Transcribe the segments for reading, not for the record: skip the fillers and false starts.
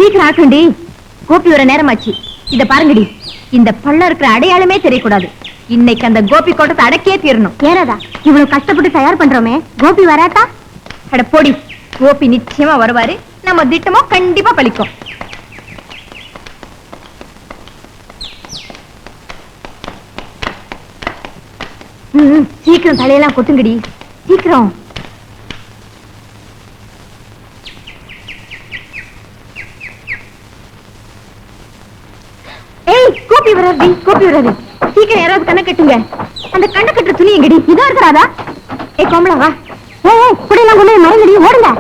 சீக்கிரம் ஆக்கண்டி, கோபி வர நேரமாச்சு. இத பாருங்கடி, இந்த பள்ள இருக்கிற அடையாளமே தெரியக்கூடாது. இன்னைக்கு அந்த கோபி கோட்டத்தை அடக்கியே தீரணும். ஏறாதா, இவ்வளவு கஷ்டப்பட்டு தயார் பண்றோமே, கோபி வராட்டா? அட போடி, கோபி நிச்சயமா வருவாரு. நம்ம திட்டமோ கண்டிப்பா பலிக்கும். சீக்கிரம் தலையெல்லாம் கொட்டுங்கடி, சீக்கிரம். ஏய், கோபி வராது, கோபி வராது. சீக்கிரம் யாராவது கண்ணை கட்டுங்க. அந்த கண்ணை கட்டுற துணி எங்கடி? இதோ இருக்கிறாதா? ஏய் கோமலா வா. ஏய் குடையெல்லாம் கொண்டு மறந்துடி, ஓடுங்க.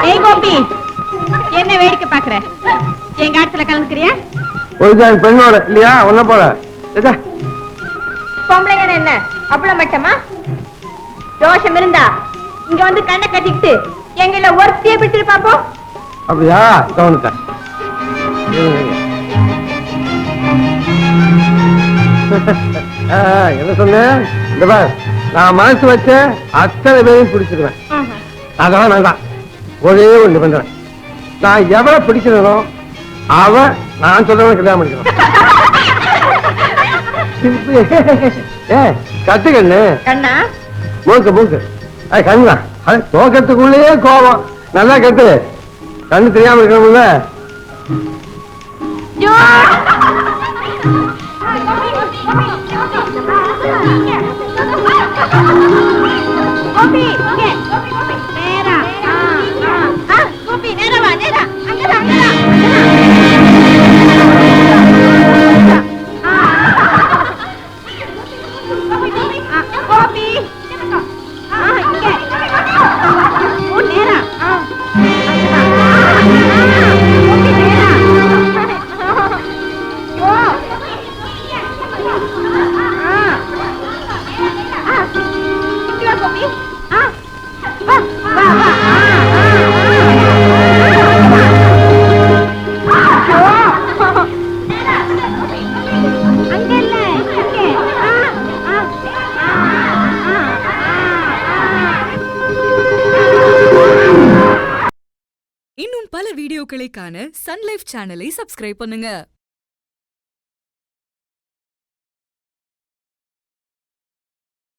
ஏய் கோபி, என்ன வேடிக்கை பாக்குற? எங்க ஆட்டத்துல கலந்துக்கிறியா? ஒரு பெண்ணோட இல்லையா? ஒன்ன போல பொம்பளைங்க என்ன அவ்வளவு மட்டமா? தோஷம் இருந்தா இங்க வந்து கண்ணை கட்டிக்கிட்டு எங்கள ஒருத்திய பிடிச்சிட்டு பாப்போம். அப்படியா? கவனித்தேன். என்ன சொன்னேன்? இந்த பார், நான் மனசு வச்ச அத்தனை பேரையும் பிடிச்சிருவேன். அதெல்லாம் நான் தான் ஒரே ஒண்ணு பண்றேன். நான் எவரை பிடிக்கிறனோ அவ நான் சொல்றவன கல்யாணம் பண்ணிக்கிறேன். ஏ கட்டு கண்ணு, கண்ணா மூக்கு மூக்கு. கண்ணா, அது தோக்கத்துக்குள்ளேயே கோபம். நல்லா கட்டு, கண்ணு தெரியாம இருக்கணும்ல. இன்னும் பல வீடியோக்களை காண சன் லைஃப் சேனலை சப்ஸ்கிரைப் பண்ணுங்க.